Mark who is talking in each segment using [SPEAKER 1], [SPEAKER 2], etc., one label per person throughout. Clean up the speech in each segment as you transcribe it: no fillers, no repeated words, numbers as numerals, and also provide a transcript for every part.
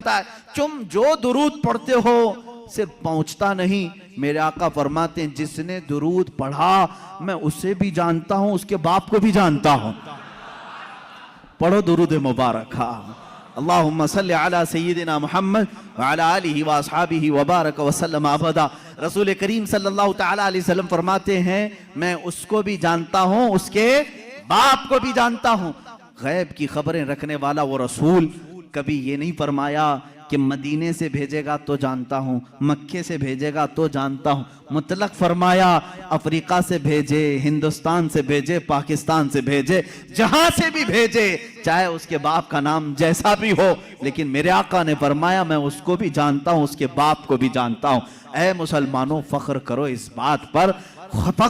[SPEAKER 1] सकता है। तुम जो दुरूद पढ़ते हो सिर्फ पहुंचता नहीं, मेरे आका फरमाते हैं जिसने दुरूद पढ़ा मैं उसे भी जानता हूं, उसके बाप को भी जानता हूं। पढ़ो दुरूद मुबारक। अल्लाहुम्मा सल्ली अला सय्यिदिना मुहम्मद व अला आलिहि व अस्हाबिहि व बारक व सल्लम अबदा। रसूल करीम सल्लल्लाहु तआला अलैहि वसल्लम फरमाते हैं मैं उसको भी जानता हूं, उसके बाप को भी जानता हूं। गैब की खबरें रखने वाला वो रसूल कभी ये नहीं फरमाया कि मदीने से भेजेगा तो जानता हूं, मक्के से भेजेगा तो जानता हूं। मुतलक फरमाया अफ्रीका से भेजे, हिंदुस्तान से भेजे, पाकिस्तान से भेजे, जहां से भी भेजे, चाहे उसके बाप का नाम जैसा भी हो, लेकिन मेरे आका ने फरमाया मैं उसको भी जानता हूं, उसके बाप को भी जानता हूं। ऐ मुसलमानों, फख्र करो इस बात पर,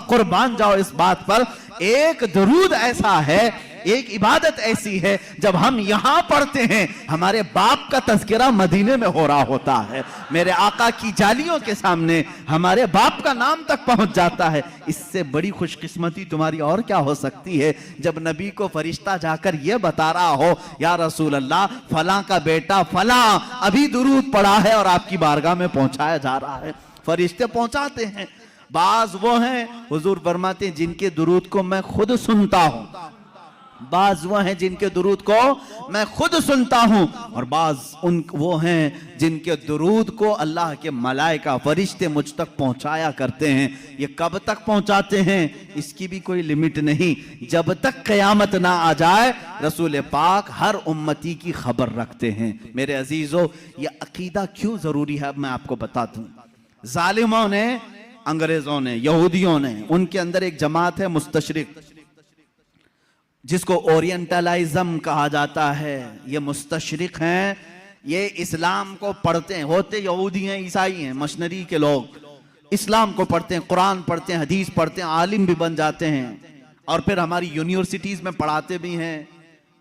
[SPEAKER 1] कुर्बान जाओ इस बात पर। एक दुरूद ऐसा है, एक इबादत ऐसी है, जब हम यहां पढ़ते हैं हमारे बाप का तज़किरा मदीने में हो रहा होता है। मेरे आका की जालियों के सामने हमारे बाप का नाम तक पहुंच जाता है। इससे बड़ी खुशकिस्मती तुम्हारी और क्या हो सकती है, जब नबी को फरिश्ता जाकर यह बता रहा हो या रसूल अल्लाह फलां का बेटा फलां अभी दुरूद पढ़ा है और आपकी बारगाह में पहुंचाया जा रहा है। फरिश्ते पहुंचाते हैं। बाज वो हैं, हुजूर फरमाते हैं जिनके दुरूद को मैं खुद सुनता हूं, बाज वो हैं जिनके दुरूद को मैं खुद सुनता हूं, और बाज वो हैं जिनके दुरूद को अल्लाह के मलाइका फरिश्ते मुझ तक पहुंचाया करते हैं। ये कब तक पहुंचाते हैं इसकी भी कोई लिमिट नहीं, जब तक क़यामत ना आ जाए रसूल पाक हर उम्मती की खबर रखते हैं। मेरे अजीजों, ये अकीदा क्यों जरूरी है अब मैं आपको बता दूं। जालिमों ने, अंग्रेजों ने, यहूदियों ने, उनके अंदर एक जमात है मुस्तशरिक, जिसको ओरिएंटलाइज्म कहा जाता है। ये मुस्तशरिक हैं, ये इस्लाम को पढ़ते हैं, होते यहूदी हैं, ईसाई हैं, मशनरी के लोग इस्लाम को पढ़ते हैं, कुरान पढ़ते हैं, हदीस पढ़ते हैं, आलिम भी बन जाते हैं, और फिर हमारी यूनिवर्सिटीज़ में पढ़ाते भी हैं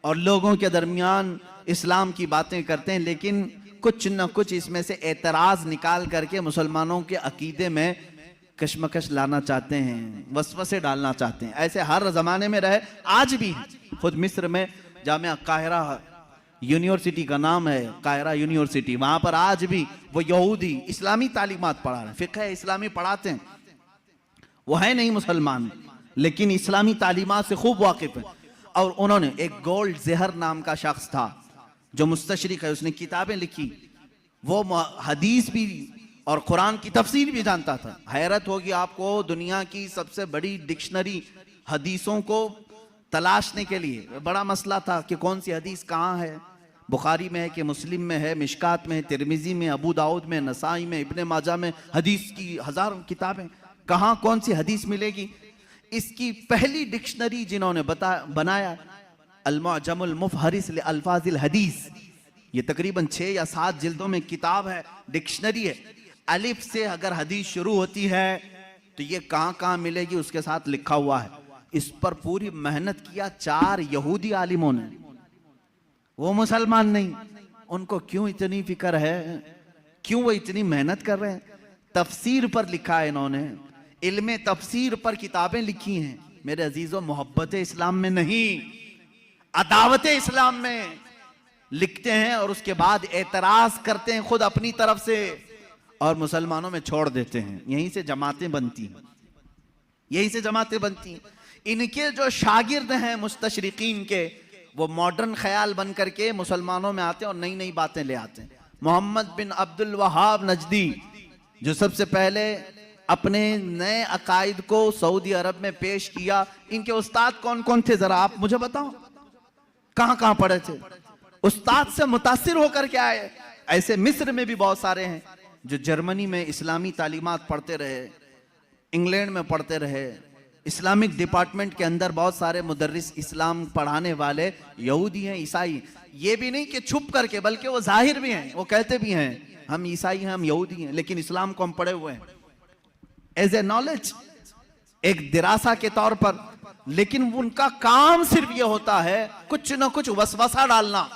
[SPEAKER 1] और लोगों के दरमियान इस्लाम की बातें करते हैं। लेकिन कुछ न कुछ इसमें से एतराज़ निकाल करके मुसलमानों के अकीदे में कशमकश लाना चाहते हैं, वसवसे डालना चाहते हैं। ऐसे हर ज़माने में रहे, आज भी है। खुद मिस्र में जामिया काहिरा यूनिवर्सिटी का नाम है, काहिरा यूनिवर्सिटी, वहाँ पर आज भी वो यहूदी इस्लामी तालीमात पढ़ा रहे हैं, फ़िक़्ह इस्लामी पढ़ाते हैं। वो है नहीं मुसलमान, लेकिन इस्लामी तालीमात से खूब वाकिफ़ है। और उन्होंने, एक गोल्ड ज़हर नाम का शख्स था जो मुस्तशरिक है, उसने किताबें लिखी, वो हदीस भी और कुरान की तफसीर भी जानता था। हैरत होगी आपको, दुनिया की सबसे बड़ी डिक्शनरी हदीसों को तलाशने के लिए बड़ा मसला था कि कौन सी हदीस कहाँ है, बुखारी में है कि मुस्लिम में है, मिशकात में है, तिरमिजी में, अबू दाऊद में, नसाई में, इब्ने माजा में, हदीस की हज़ारों किताबें, कहाँ कौन सी हदीस मिलेगी। इसकी पहली डिक्शनरी जिन्होंने बनाया अल-मुअजमुल मुफहरिस लि अल्फाज़िल हदीस, ये तकरीबन 6 या 7 जिल्दों में किताब है, डिक्शनरी है। अलिफ से अगर हदीस शुरू होती है तो ये कहाँ कहाँ मिलेगी उसके साथ लिखा हुआ है। इस पर पूरी मेहनत किया 4 यहूदी आलिमों ने, वो मुसलमान नहीं। उनको क्यों इतनी फिक्र है, क्यों वो इतनी मेहनत कर रहे हैं। तफसीर पर लिखा है इन्होंने, इल्मे तफसीर पर किताबें लिखी हैं। मेरे अजीजों, मोहब्बत इस्लाम में नहीं, अदावत इस्लाम में लिखते हैं और उसके बाद एतराज करते हैं खुद अपनी तरफ से और मुसलमानों में छोड़ देते हैं। यहीं से जमातें बनती हैं, यहीं से जमातें बनती हैं। इनके जो शागिर्द हैं मुस्तशरिकीन के, वो मॉडर्न ख्याल बन करके मुसलमानों में आते हैं और नई नई बातें ले आते हैं। मोहम्मद बिन अब्दुल वहाब नजदी, जो सबसे पहले अपने नए अकायद को सऊदी अरब में पेश किया, इनके उस्ताद कौन कौन थे जरा आप मुझे बताओ, कहां कहां पढ़े थे, उस्ताद से मुतासिर होकर के आए। ऐसे मिस्र में भी बहुत सारे हैं जो जर्मनी में इस्लामी तालीमात पढ़ते रहे, इंग्लैंड में पढ़ते रहे, इस्लामिक डिपार्टमेंट के अंदर बहुत सारे मुदर्रिस इस्लाम पढ़ाने वाले यहूदी हैं, ईसाई। ये भी नहीं कि छुप करके, बल्कि वो जाहिर भी हैं, वो कहते भी हैं हम ईसाई हैं, हम यहूदी हैं, लेकिन इस्लाम को हम पढ़े हुए हैं एज ए नॉलेज, एक दिरासा के तौर पर। लेकिन उनका काम सिर्फ ये होता है कुछ ना कुछ वसवसा डालना,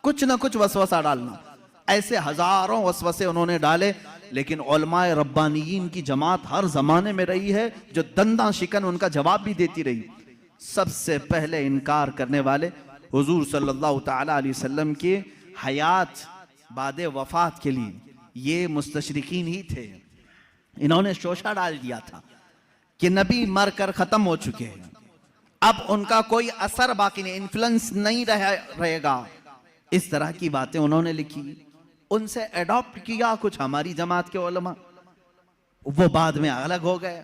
[SPEAKER 1] कुछ ना कुछ वसवसा डालना। ऐसे हजारों वसवसे उन्होंने डाले, लेकिन उलमाए रब्बानियीन की जमात हर जमाने में रही है जो दंदा शिकन उनका जवाब भी देती रही। सबसे पहले इनकार करने वाले हुजूर सल्लल्लाहु तआला अलैहि वसल्लम की हयात बाद वफात के लिए, ये मुस्तशरिकीन ही थे, इन्होंने शोशा डाल दिया था कि नबी मर कर खत्म हो चुके हैं, अब उनका कोई असर बाकी नहीं, इन्फ्लुएंस नहीं रहेगा। इस तरह की बातें उन्होंने लिखी, उनसे एडॉप्ट किया कुछ हमारी जमात के उलमा, वो बाद में अलग हो गए।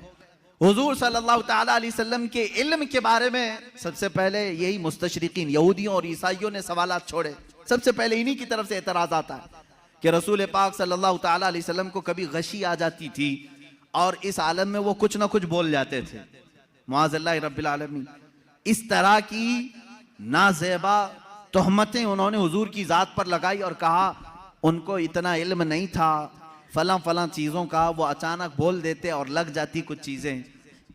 [SPEAKER 1] हुजूर सल्लल्लाहु ताला अलैहि वसल्लम के इल्म के बारे में सबसे पहले यही मुस्तशरिकीन यहूदियों और ईसाइयों ने सवालात छोड़े। सबसे पहले इन्हीं की तरफ से एतराज आता है कि रसूल पाक सल्लल्लाहु ताला अलैहि वसल्लम को कभी गशी आ जाती थी और इस आलम में वो कुछ ना कुछ बोल जाते थे, मुआज़ल्लाहि रब्बिल आलमीन। इस तरह की नाज़ेबा तोहमतें उन्होंने हुजूर की जात पर लगाई और कहा उनको इतना इल्म नहीं था फलां फलां चीज़ों का, वो अचानक बोल देते और लग जाती कुछ चीज़ें।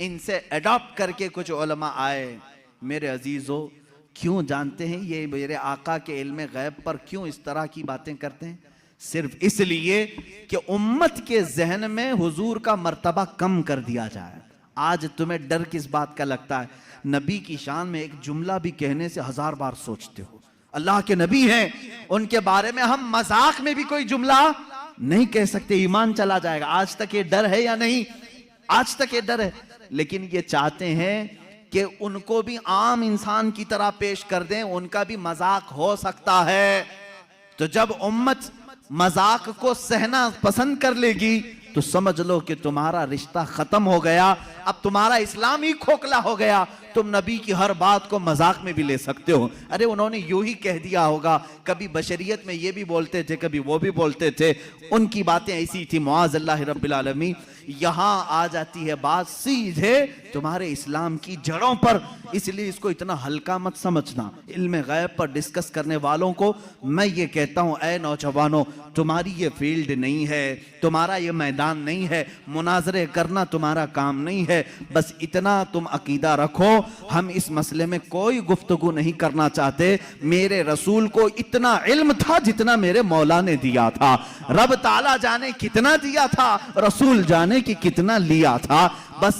[SPEAKER 1] इनसे अडॉप्ट करके कुछ उलमा आए। मेरे अजीज़ों, क्यों जानते हैं ये मेरे आका के इल्म गैब पर क्यों इस तरह की बातें करते हैं? सिर्फ इसलिए कि उम्मत के जहन में हुजूर का मर्तबा कम कर दिया जाए। आज तुम्हें डर किस बात का लगता है? नबी की शान में एक जुमला भी कहने से 1000 बार सोचते हो। अल्लाह के नबी हैं, उनके बारे में हम मजाक में भी कोई जुमला नहीं कह सकते, ईमान चला जाएगा। आज तक ये डर है या नहीं? आज तक ये डर है। लेकिन ये चाहते हैं कि उनको भी आम इंसान की तरह पेश कर दें, उनका भी मजाक हो सकता है। तो जब उम्मत मजाक को सहना पसंद कर लेगी तो समझ लो कि तुम्हारा रिश्ता खत्म हो गया, अब तुम्हारा इस्लाम ही खोखला हो गया। तुम नबी की हर बात को मजाक में भी ले सकते हो। अरे उन्होंने यूं ही कह दिया होगा, कभी बशरियत में ये भी बोलते थे, कभी वो भी बोलते थे, उनकी बातें ऐसी थी, मुआज़ल्लाहि रब्बिल आलमीन। यहां आ जाती है बात सीधे तुम्हारे इस्लाम की जड़ों पर। इसलिए इसको इतना हल्का मत समझना। इल्म गैब पर डिस्कस करने वालों को मैं ये कहता हूं, ऐ नौजवानों, तुम्हारी ये फील्ड नहीं है, तुम्हारा ये मैदान नहीं है, मुनाजरे करना तुम्हारा काम नहीं है। बस इतना तुम अकीदा रखो, हम इस मसले में कोई गुफ्तगू नहीं करना चाहते। मेरे रसूल को इतना इल्म था जितना मेरे मौला ने दिया था। रब ताला जाने कितना दिया था, रसूल जाने कि कितना लिया था।